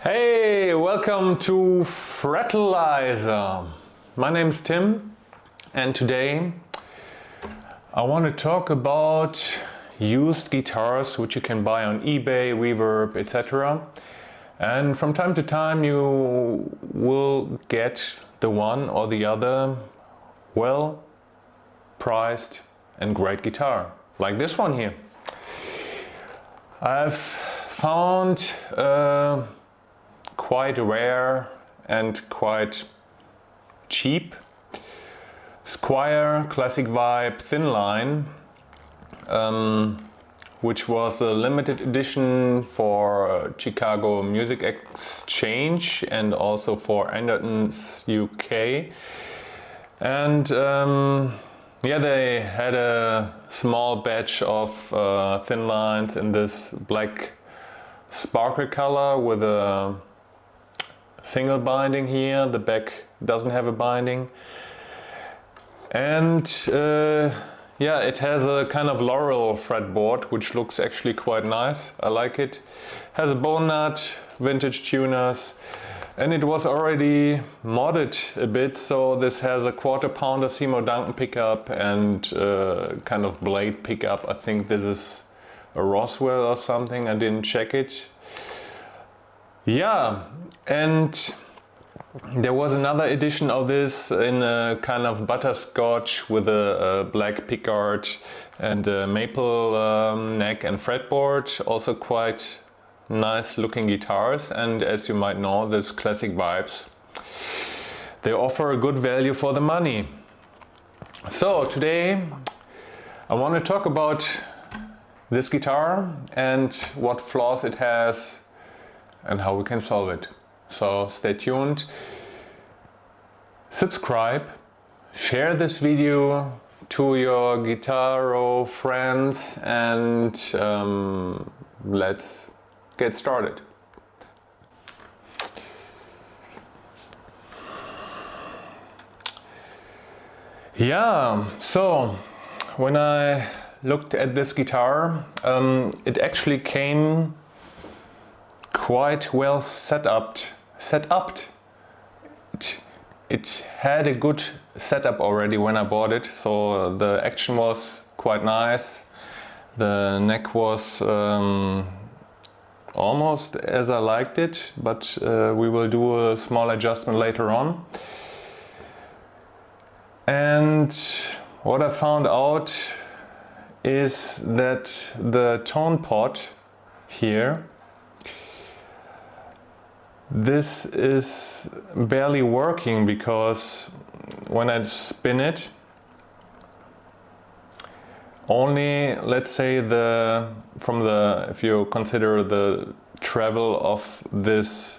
Hey, welcome to Frtlzr. My name is Tim, and today I want to talk about used guitars which you can buy on eBay, Reverb, etc. And from time to time you will get the one or the other well priced and great guitar, like this one here. I've found quite rare and quite cheap Squier Classic Vibe Thinline, which was a limited edition for Chicago Music Exchange and also for Anderton's UK. And yeah, they had a small batch of thin lines in this black sparkle color with a single binding here. The back doesn't have a binding. And yeah, it has a kind of laurel fretboard, which looks actually quite nice. I like it. Has a bone nut, vintage tuners, and it was already modded a bit. So this has a 1/4 pounder Seymour Duncan pickup and kind of blade pickup. I think this is a Roswell or something. I didn't check it. Yeah, and there was another edition of this in a kind of butterscotch with a black pickguard and a maple neck and fretboard. Also quite nice looking guitars, and as you might know, this Classic Vibes, they offer a good value for the money. So today I want to talk about this guitar and what flaws it has and how we can solve it. So stay tuned, subscribe, share this video to your guitaro friends, and let's get started. Yeah, so when I looked at this guitar, it actually came quite well set up. It had a good setup already when I bought it, so the action was quite nice. The neck was almost as I liked it, but we will do a small adjustment later on. And what I found out is that the tone pot here, this is barely working, because when I spin it, only, let's say, if you consider the travel of this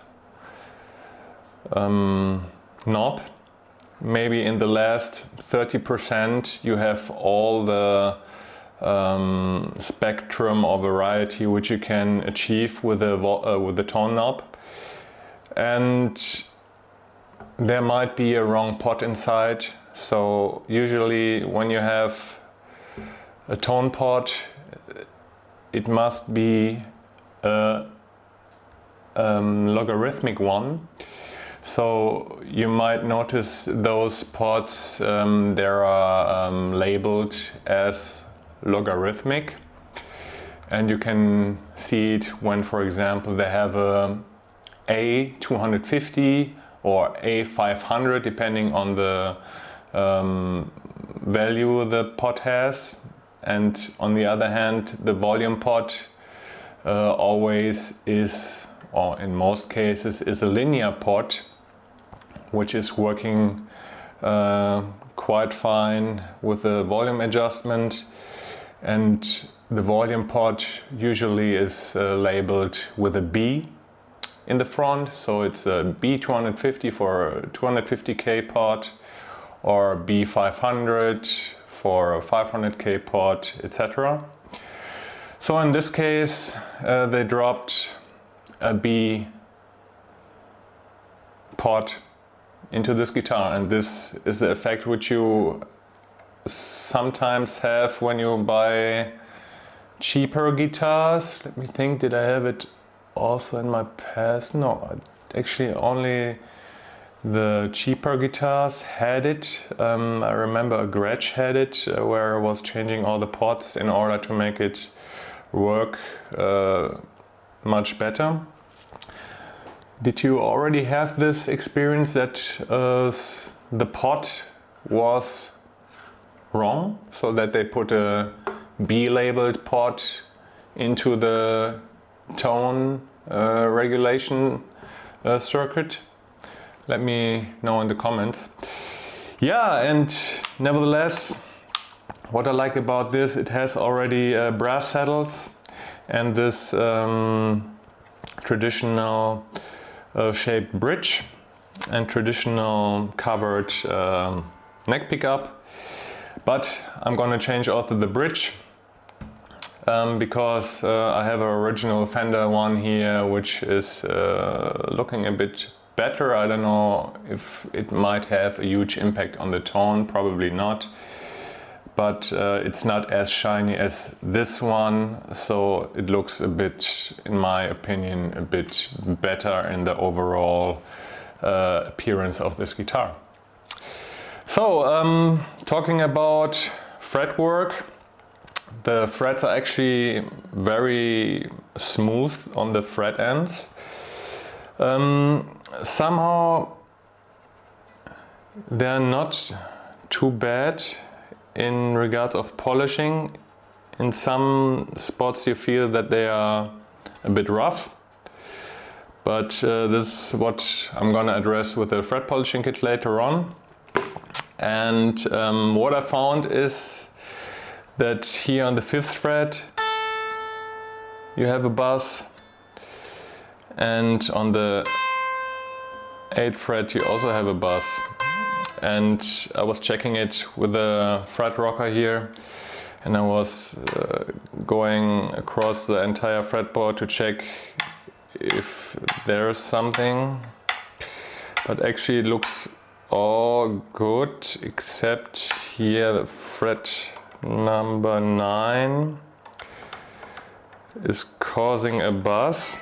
knob, maybe in the last 30% you have all the spectrum or variety which you can achieve with the tone knob. And there might be a wrong pot inside. So usually when you have a tone pot, it must be a logarithmic one. So you might notice those pots, they are labeled as logarithmic, and you can see it when, for example, they have a A250 or A500, depending on the value the pot has. And on the other hand, the volume pot always is, or in most cases, is a linear pot, which is working quite fine with the volume adjustment. And the volume pot usually is labeled with a B in the front, so it's a B250 for a 250K pot, or B500 for a 500K pot, etc. So in this case, they dropped a B pot into this guitar, and this is the effect which you sometimes have when you buy cheaper guitars. Let me think, did I have it also in my past. No, actually only the cheaper guitars had it. I remember a Gretsch had it, where I was changing all the pots in order to make it work much better. Did you already have this experience that the pot was wrong, so that they put a B-labeled pot into the tone regulation circuit? Let me know in the comments. Yeah, and nevertheless, what I like about this, it has already brass saddles and this traditional shaped bridge and traditional covered neck pickup. But I'm gonna change also the bridge because I have an original Fender one here, which is looking a bit better. I don't know if it might have a huge impact on the tone, probably not. But it's not as shiny as this one, so it looks a bit, in my opinion, a bit better in the overall appearance of this guitar. So, talking about fretwork, the frets are actually very smooth on the fret ends. Somehow they're not too bad in regards of polishing. In some spots you feel that they are a bit rough, but this is what I'm gonna address with the fret polishing kit later on. And what I found is that here on the 5th fret you have a buzz, and on the 8th fret you also have a buzz. And I was checking it with the fret rocker here, and I was going across the entire fretboard to check if there's something, but actually it looks all good except here the fret number 9 is causing a buzz,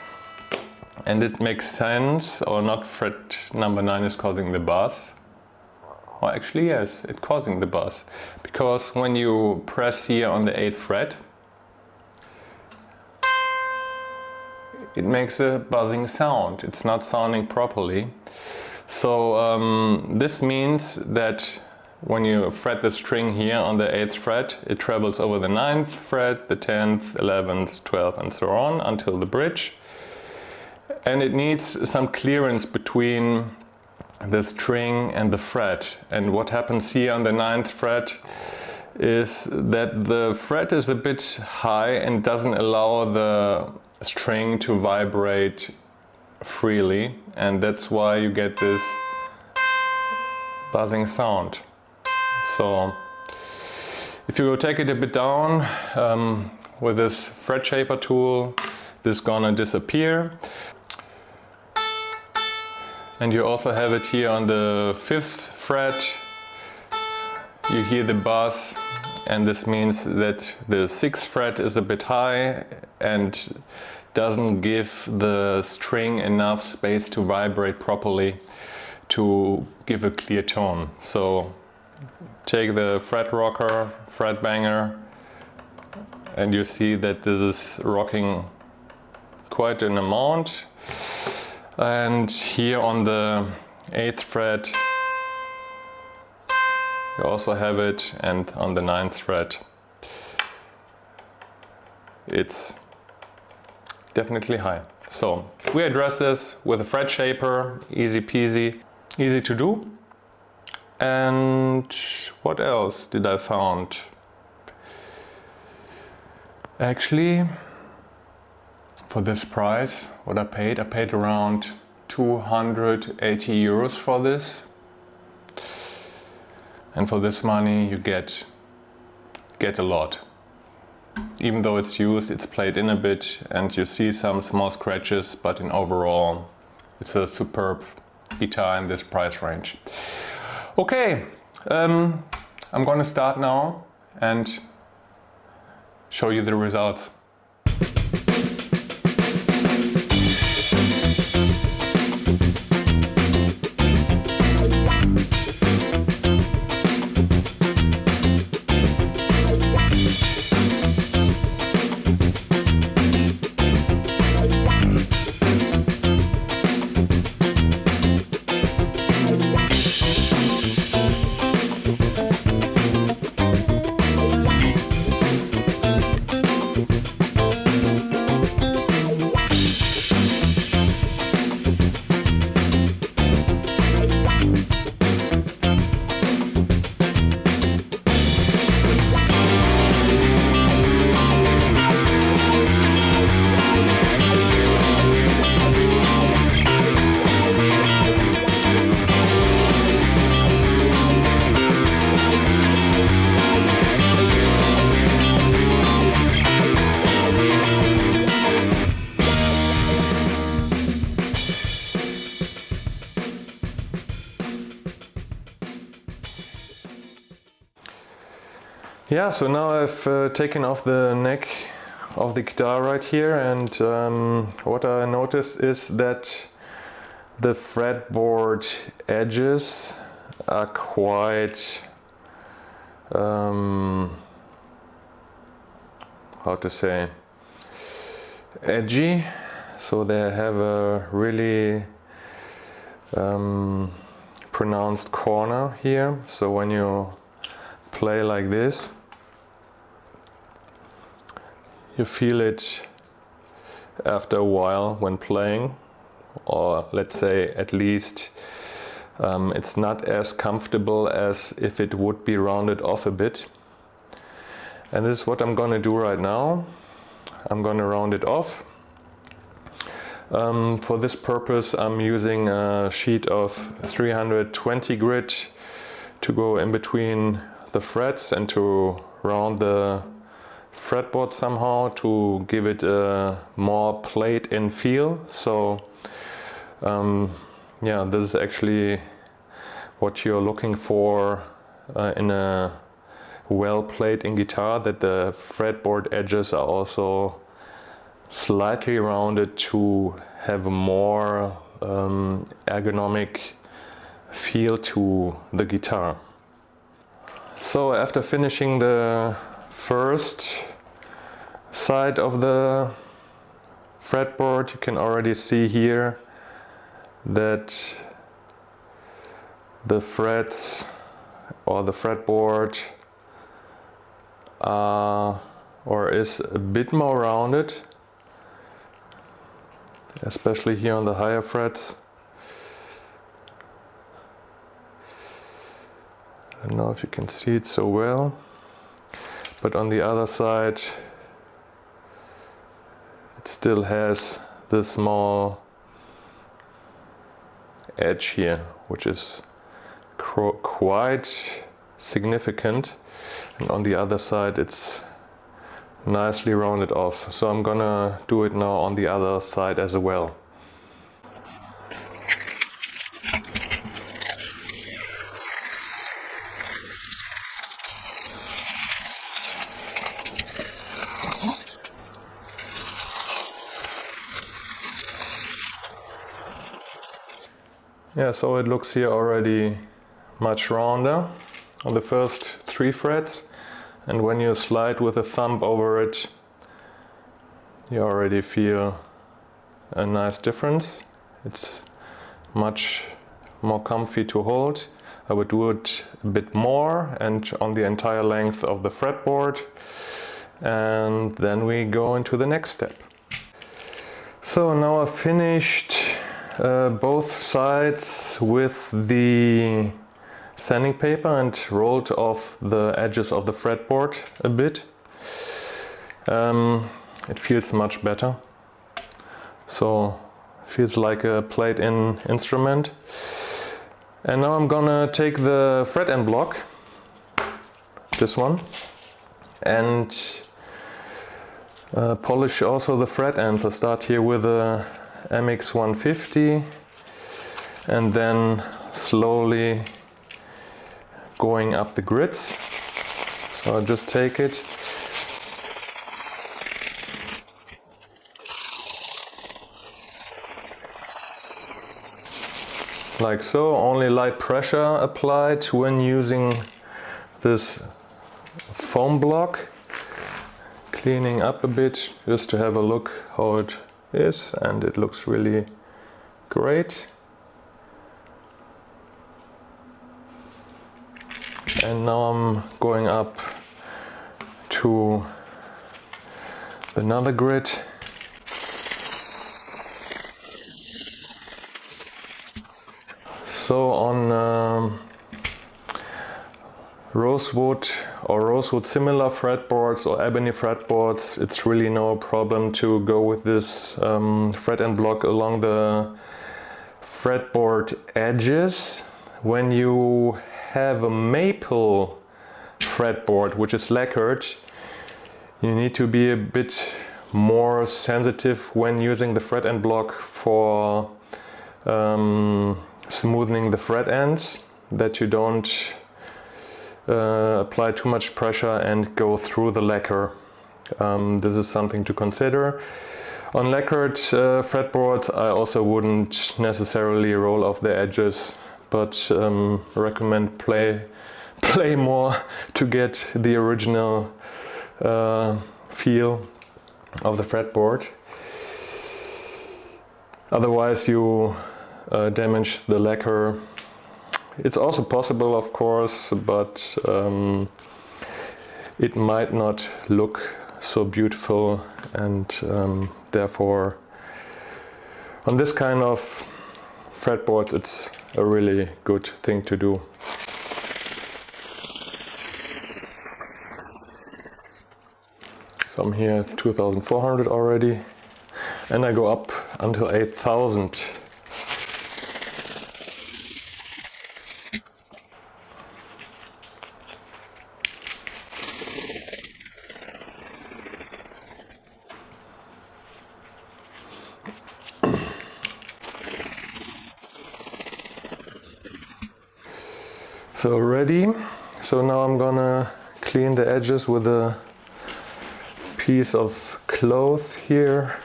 and it makes sense, or not fret number 9 is causing the buzz. Well, actually yes, it's causing the buzz, because when you press here on the 8th fret, it makes a buzzing sound. It's not sounding properly. So this means that when you fret the string here on the 8th fret, it travels over the 9th fret, the 10th, 11th, 12th and so on until the bridge. And it needs some clearance between the string and the fret. And what happens here on the 9th fret is that the fret is a bit high and doesn't allow the string to vibrate freely, and that's why you get this buzzing sound. So if you take it a bit down with this Fretshaper tool, this is gonna disappear. And you also have it here on the 5th fret. You hear the buzz, and this means that the 6th fret is a bit high and doesn't give the string enough space to vibrate properly to give a clear tone. So take the fret rocker, fret banger, and you see that this is rocking quite an amount. And here on the 8th fret you also have it, and on the 9th fret it's definitely high. So we address this with a Fretshaper, easy peasy, easy to do. And what else did I found? Actually, for this price, what I paid around 280 euros for this. And for this money you get a lot. Even though it's used, it's played in a bit and you see some small scratches, but in overall it's a superb guitar in this price range. Okay, I'm gonna start now and show you the results. Yeah, so now I've taken off the neck of the guitar right here, and what I noticed is that the fretboard edges are quite how to say, edgy, so they have a really pronounced corner here. So when you play like this, you feel it after a while when playing, or let's say at least it's not as comfortable as if it would be rounded off a bit. And this is what I'm gonna do right now. I'm gonna round it off. For this purpose I'm using a sheet of 320 grit to go in between the frets and to round the fretboard somehow to give it a more played-in feel. So yeah, this is actually what you're looking for in a well played-in guitar, that the fretboard edges are also slightly rounded to have a more ergonomic feel to the guitar. So after finishing the first side of the fretboard, you can already see here that the frets or the fretboard is a bit more rounded, especially here on the higher frets. I don't know if you can see it so well, but on the other side it still has this small edge here, which is quite significant, and on the other side it's nicely rounded off. So I'm gonna do it now on the other side as well. Yeah, so it looks here already much rounder on the first 3 frets, and when you slide with a thumb over it, you already feel a nice difference. It's much more comfy to hold. I would do it a bit more and on the entire length of the fretboard, and then we go into the next step. So now I've finished both sides with the sanding paper and rolled off the edges of the fretboard a bit. It feels much better, so it feels like a played-in instrument. And now I'm gonna take the fret end block, this one, and polish also the fret ends. I start here with a MX 150 and then slowly going up the grids. So I'll just take it like so, only light pressure applied when using this foam block. Cleaning up a bit just to have a look how it is, and it looks really great. And now I'm going up to another grid. So on rosewood or rosewood similar fretboards or ebony fretboards, it's really no problem to go with this fret end block along the fretboard edges. When you have a maple fretboard which is lacquered, you need to be a bit more sensitive when using the fret end block for smoothing the fret ends, that you don't apply too much pressure and go through the lacquer. This is something to consider. On lacquered fretboards I also wouldn't necessarily roll off the edges, but recommend play more to get the original feel of the fretboard. Otherwise you damage the lacquer. It's also possible, of course, but it might not look so beautiful, and therefore on this kind of fretboard it's a really good thing to do. So I'm here at 2400 already, and I go up until 8000. So ready. So now I'm gonna clean the edges with a piece of cloth here,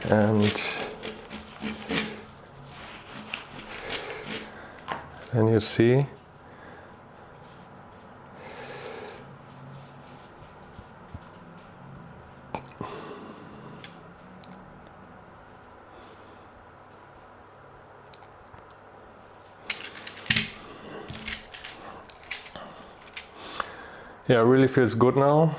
and then you see yeah, it really feels good now.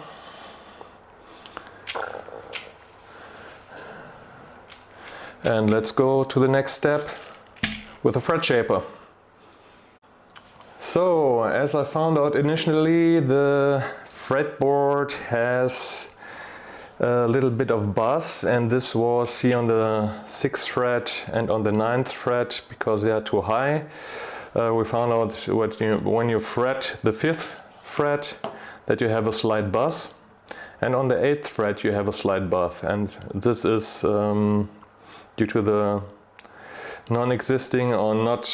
And let's go to the next step with a Fretshaper. So, as I found out initially, the fretboard has a little bit of buzz, and this was here on the 6th fret and on the 9th fret because they are too high. We found out when you fret the 5th fret that you have a slight buzz, and on the 8th fret you have a slight buzz, and this is due to the non-existing or not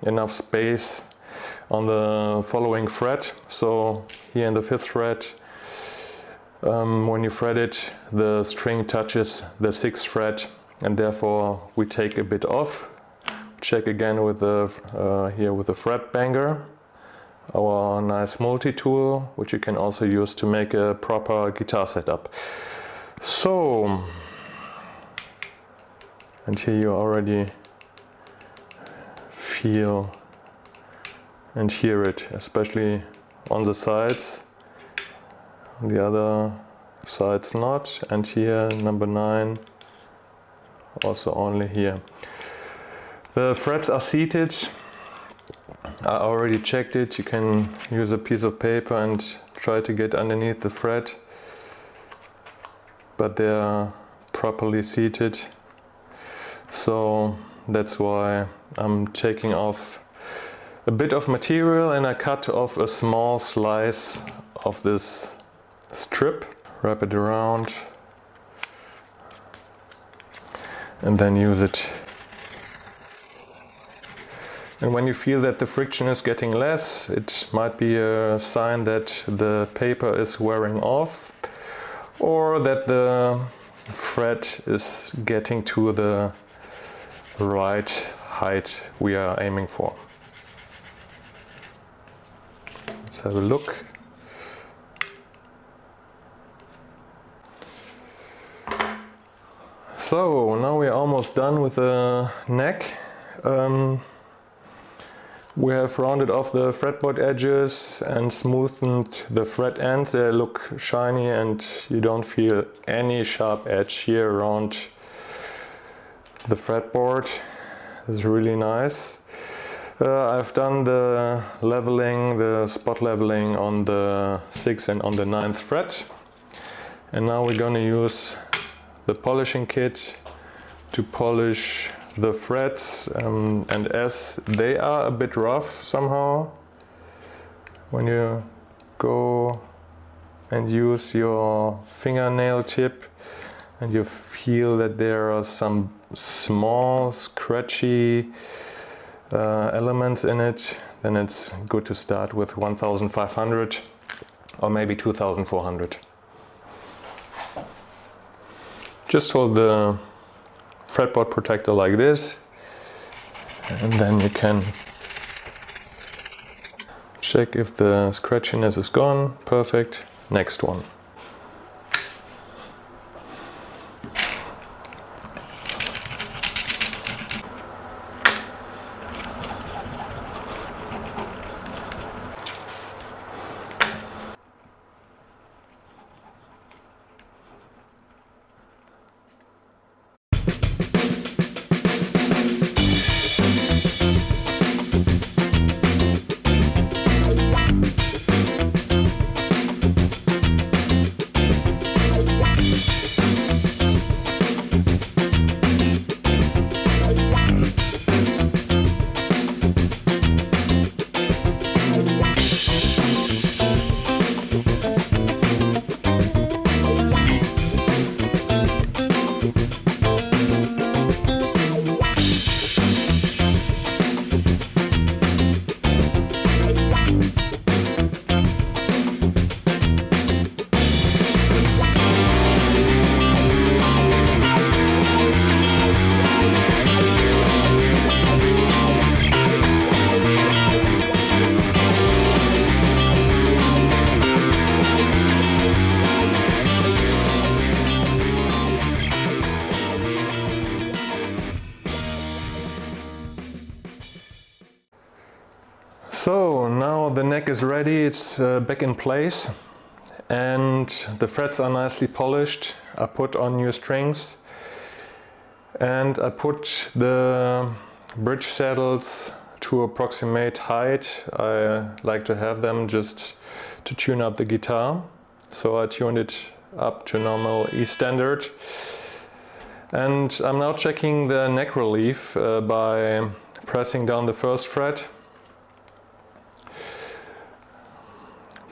enough space on the following fret. So here in the 5th fret, when you fret it, the string touches the 6th fret, and therefore we take a bit off. Check again with the here with the fret banger, our nice multi-tool, which you can also use to make a proper guitar setup. So, and here you already feel and hear it, especially on the sides. On the other sides not, and here number 9 also only here. The frets are seated. I already checked it. You can use a piece of paper and try to get underneath the fret, but they are properly seated. So that's why I'm taking off a bit of material, and I cut off a small slice of this strip, wrap it around, and then use it. And when you feel that the friction is getting less, it might be a sign that the paper is wearing off, or that the fret is getting to the right height we are aiming for. Let's have a look. So now we're almost done with the neck. We have rounded off the fretboard edges and smoothened the fret ends. They look shiny and you don't feel any sharp edge here around the fretboard. It's really nice. I've done the leveling, the spot leveling on the 6th and on the 9th fret. And now we're going to use the polishing kit to polish the frets, and as they are a bit rough somehow, when you go and use your fingernail tip and you feel that there are some small scratchy elements in it, then it's good to start with 1500 or maybe 2400. Just hold the fretboard protector like this, and then you can check if the scratchiness is gone. Perfect. Next one. So now the neck is ready, it's back in place, and the frets are nicely polished. I put on new strings and I put the bridge saddles to approximate height. I like to have them just to tune up the guitar. So I tuned it up to normal E standard. And I'm now checking the neck relief by pressing down the first fret.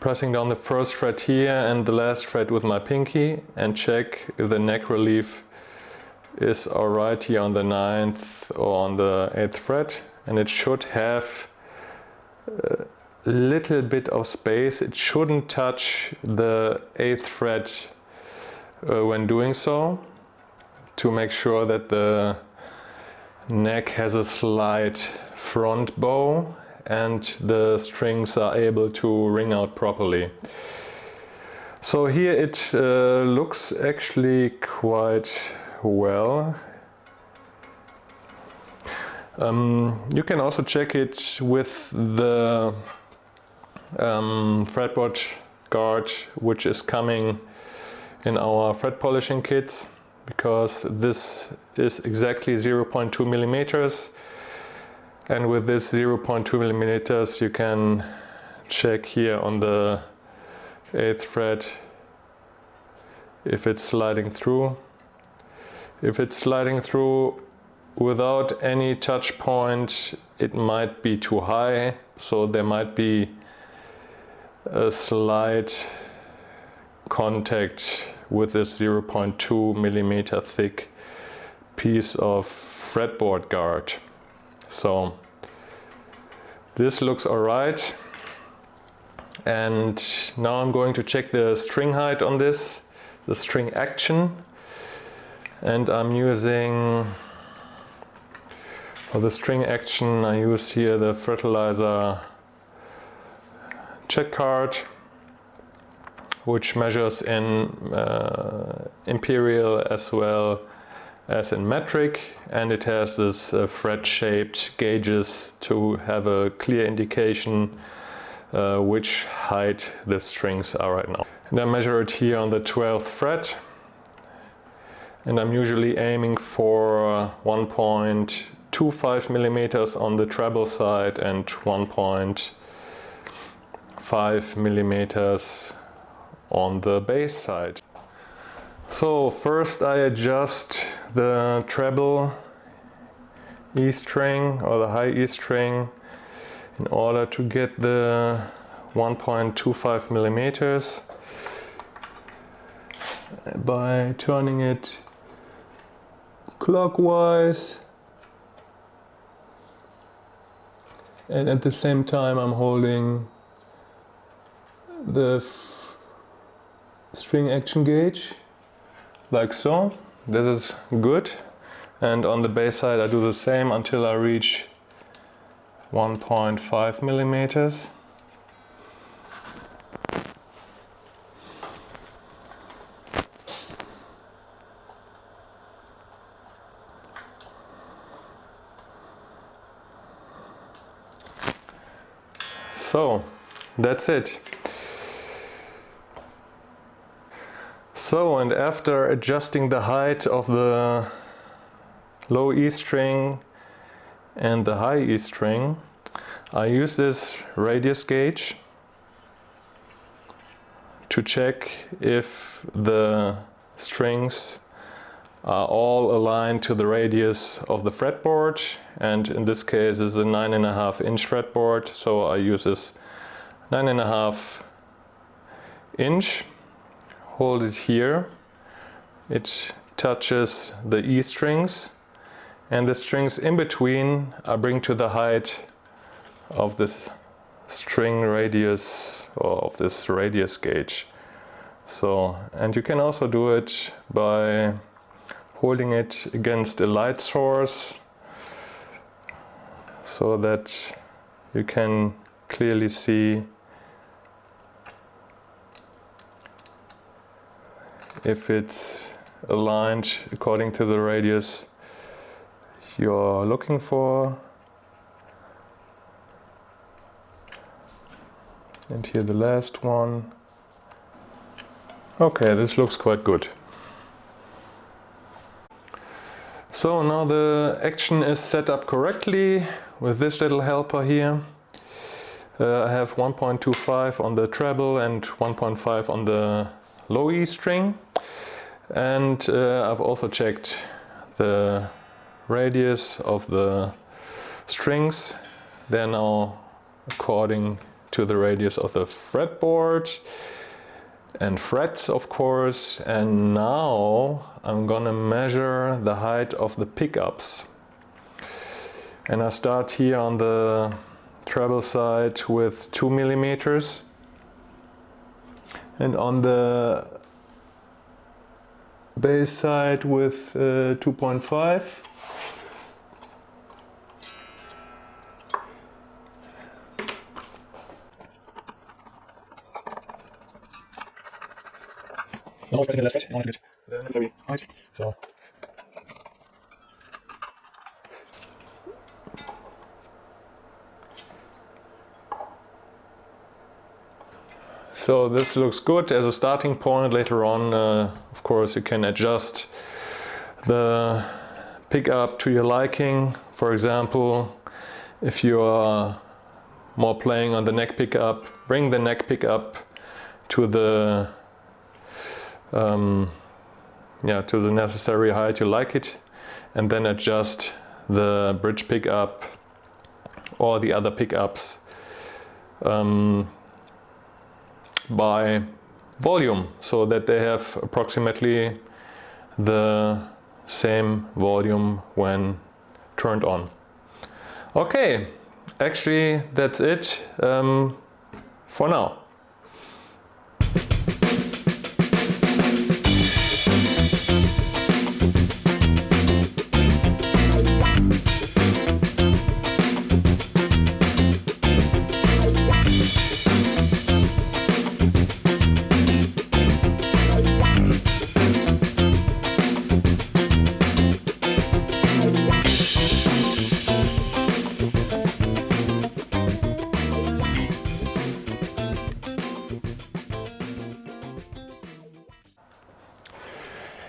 Pressing down the first fret here and the last fret with my pinky, and check if the neck relief is alright here on the 9th or on the 8th fret. And it should have a little bit of space. It shouldn't touch the 8th fret when doing so, to make sure that the neck has a slight front bow and the strings are able to ring out properly. So here it looks actually quite well. You can also check it with the fretboard guard, which is coming in our fret polishing kits, because this is exactly 0.2 millimeters. And with this 0.2 millimeters you can check here on the 8th fret if it's sliding through. If it's sliding through without any touch point, it might be too high, so there might be a slight contact with this 0.2 millimeter thick piece of fretboard guard. So this looks alright, and now I'm going to check the string height on this, the string action, and I'm using, for the string action I use here the Frtlzr check card, which measures in imperial as well as in metric, and it has this fret shaped gauges to have a clear indication which height the strings are right now. And I measure it here on the 12th fret, and I'm usually aiming for 1.25 millimeters on the treble side and 1.5 millimeters on the bass side. So first I adjust the treble E string or the high E string in order to get the 1.25 millimeters by turning it clockwise and at the same time I'm holding the string action gauge like so. This is good, and on the bass side I do the same until I reach 1.5 millimeters. So that's it. So, and after adjusting the height of the low E string and the high E string, I use this radius gauge to check if the strings are all aligned to the radius of the fretboard, and in this case is a 9.5 inch fretboard, so I use this 9.5 inch. Hold it here, it touches the E strings, and the strings in between I bring to the height of this string radius, or of this radius gauge. So, and you can also do it by holding it against a light source so that you can clearly see if it's aligned according to the radius you're looking for. And here the last one. Okay, this looks quite good. So now the action is set up correctly with this little helper here. I have 1.25 on the treble and 1.5 on the low E string, and I've also checked the radius of the strings. They're now according to the radius of the fretboard and frets, of course, and now I'm gonna measure the height of the pickups, and I start here on the treble side with 2 millimeters, and on the bass side with 2.5. No, I'm pressing the left fret. I want to get the necessary height. So this looks good as a starting point. Later on, of course, you can adjust the pickup to your liking. For example, if you are more playing on the neck pickup, bring the neck pickup to the to the necessary height you like it, and then adjust the bridge pickup or the other pickups by volume, so that they have approximately the same volume when turned on. Okay, actually that's it for now.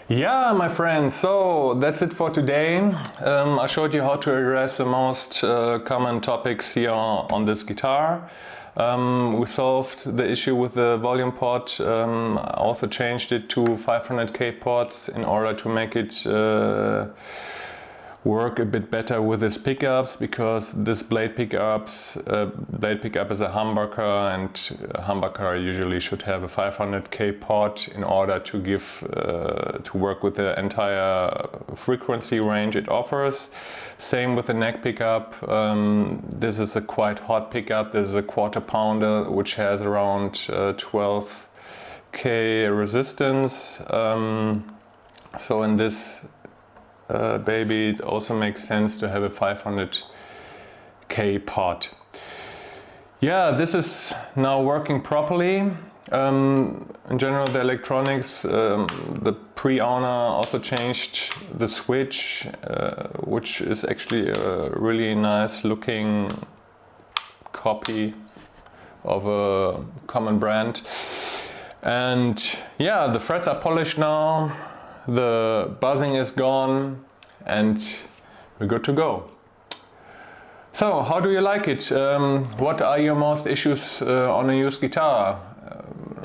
Yeah, my friends, so that's it for today. I showed you how to address the most common topics here on this guitar. We solved the issue with the volume pot. I also changed it to 500K pots in order to make it work a bit better with these pickups, because this blade pickup is a humbucker, and a humbucker usually should have a 500K pot in order to to work with the entire frequency range it offers. Same with the neck pickup. This is a quite hot pickup. This is a quarter pounder which has around 12K resistance. So in this baby, it also makes sense to have a 500K pot. Yeah, this is now working properly. In general, the electronics, the pre-owner also changed the switch, which is actually a really nice looking copy of a common brand. And yeah, the frets are polished now. The buzzing is gone, and we're good to go. So, how do you like it? What are your most issues on a used guitar?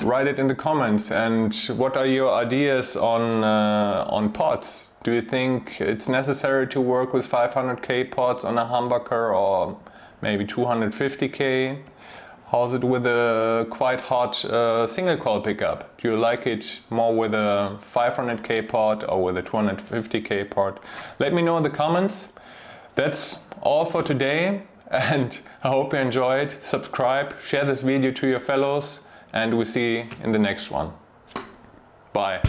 Write it in the comments. And what are your ideas on pots? Do you think it's necessary to work with 500K pots on a humbucker, or maybe 250K? How's it with a quite hot single coil pickup? Do you like it more with a 500K pot or with a 250K pot? Let me know in the comments. That's all for today, and I hope you enjoyed. Subscribe, share this video to your fellows, and we'll see you in the next one. Bye.